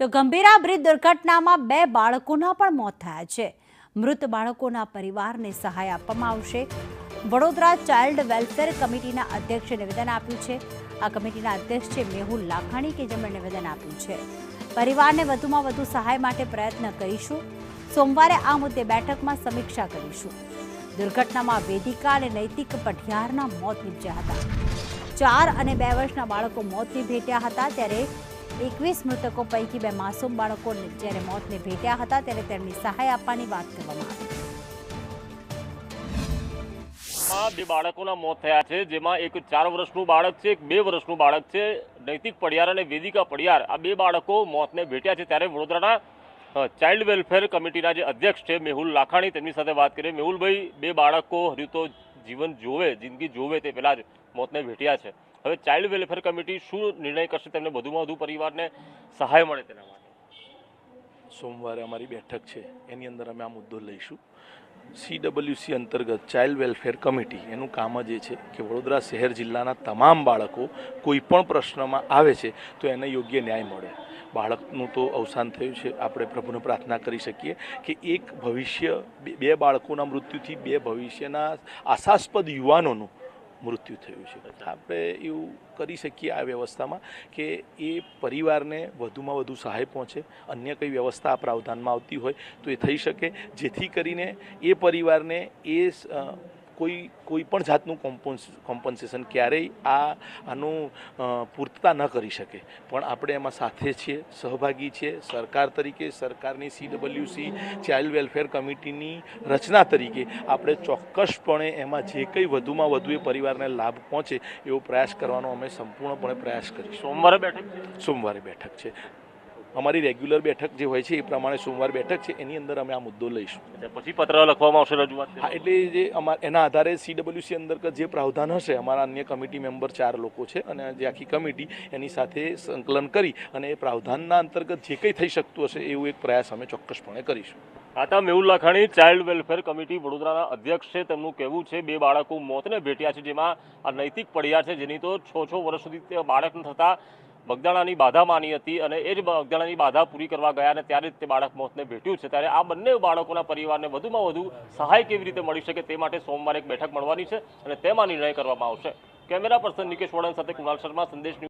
તો ગંભીરા બ્રિજ દુર્ઘટનામાં 2 બાળકોના પણ મોત થયા છે। મૃત બાળકોના પરિવારને સહાય આપવામાં આવશે। વડોદરા ચાઇલ્ડ વેલફેર કમિટીના અધ્યક્ષે નિવેદન આપ્યું છે। આ કમિટીના અધ્યક્ષ છે મેહુલ લાખાણી કે જેમણે નિવેદન આપ્યું છે। પરિવારને વધુમાં વધુ સહાય માટે પ્રયત્ન કરીશું। સોમવારે આ મુદ્દે બેઠકમાં સમીક્ષા કરીશું। દુર્ઘટનામાં વેદિકા અને નૈતિક પઢિયારના મોત નીપજ્યા હતા। 4 અને 2 વર્ષના બાળકો મોતને ભેટ્યા હતા, ત્યારે 21 મૃતકો પૈકી 2 માસૂમ બાળકો જ્યારે મોતને ભેટ્યા હતા ત્યારે તેમની સહાય આપવાની વાત કરવામાં આવી। 2 બાળકોના મોત થયા છે, જેમાં એક 4 વર્ષનું બાળક છે, એક 2 વર્ષનું બાળક છે। નૈતિક પઢિયાર અને વેદિકા પઢિયાર આ 2 બાળકો મોતને ભેટ્યા છે। ત્યારે વડોદરાના ચાઇલ્ડ વેલફેર કમિટીના જે અધ્યક્ષ છે મેહુલ લાખાણી, તેમની સાથે વાત કરીએ। મેહુલભાઈ, 2 બાળકો હજુ તો જીવન જોવે, જિંદગી જોવે તે પહેલા જ મોતને ભેટ્યા છે। હવે ચાઇલ્ડ વેલફેર કમિટી શું નિર્ણય કરશે, તેમને વધુમાં વધુ પરિવારને સહાય મળે તેના માટે? સોમવારે અમારી બેઠક છે, એની અંદર અમે આ મુદ્દો લઈશું। CWC અંતર્ગત ચાઇલ્ડ વેલફેર કમિટી એનું કામ જ એ છે કે વડોદરા શહેર જિલ્લાના તમામ બાળકો કોઈ પણ પ્રશ્નમાં આવે છે તો એને યોગ્ય ન્યાય મળે। બાળકનું તો અવસાન થયું છે, આપણે પ્રભુને પ્રાર્થના કરી શકીએ કે એક ભવિષ્ય, 2 બાળકોના મૃત્યુથી 2 ભવિષ્યના આશાસ્પદ યુવાનોનું મૃત્યુ થયું છે। આપણે એવું કરી શકીએ આ વ્યવસ્થામાં કે એ પરિવારને વધુમાં વધુ સહાય પહોંચે। અન્ય કઈ વ્યવસ્થા આ પ્રાવધાનમાં આવતી હોય તો એ થઈ શકે, જેથી કરીને એ પરિવારને એ કોઈ પણ જાતનું કોમ્પન્સેશન ક્યારેય આનું પૂર્તતા ન કરી શકે। પણ આપણે એમાં સાથે છીએ, સહભાગી છીએ। સરકાર તરીકે, સરકારની CWC ચાઇલ્ડ વેલફેર કમિટીની રચના તરીકે આપણે ચોક્કસપણે એમાં જે કંઈ વધુમાં વધુ એ પરિવારને લાભ પહોંચે એવો પ્રયાસ કરવાનો અમે સંપૂર્ણપણે પ્રયાસ કરીશું। સોમવારે બેઠક છે અમારી રેગ્યુલર બેઠક જે હોય છે એ પ્રમાણે સોમવારે બેઠક છે, એની અંદર અમે આ મુદ્દો લઈશું। પછી પત્ર લખવામાં આવશે, રજૂઆત? હા, એટલે જે એના આધારે CWC અંતર્ગત જે પ્રાવધાન હશે, અમારા અન્ય કમિટી મેમ્બર 4 લોકો છે અને જે આખી કમિટી એની સાથે સંકલન કરી અને એ પ્રાવધાનના અંતર્ગત જે કંઈ થઈ શકતું હશે એવું એક પ્રયાસ અમે ચોક્કસપણે કરીશું। આતા Mehul Lakhani child welfare committee વડોદરાના અધ્યક્ષ છે। તેમનું કહેવું છે 2 બાળકો મોતને ભેટ્યા છે, જેમાં આ નૈતિક પઢિયાર છે, જેની તો 6 વર્ષ સુધી બાળક ન થતા બગદાણાની બાધા માની હતી અને એ જ બગદાણાની બાધા પૂરી કરવા ગયા અને ત્યારે જ તે બાળક મોતને ભેટ્યું છે। ત્યારે આ બંને બાળકોના પરિવારને વધુમાં વધુ સહાય કેવી રીતે મળી શકે તે માટે સોમવારે એક બેઠક મળવાની છે અને તેમાં નિર્ણય કરવામાં આવશે। કેમેરા પર્સન નિકેશ વડન સાથે કુણાલ શર્મા, સંદેશ ન્યૂઝ।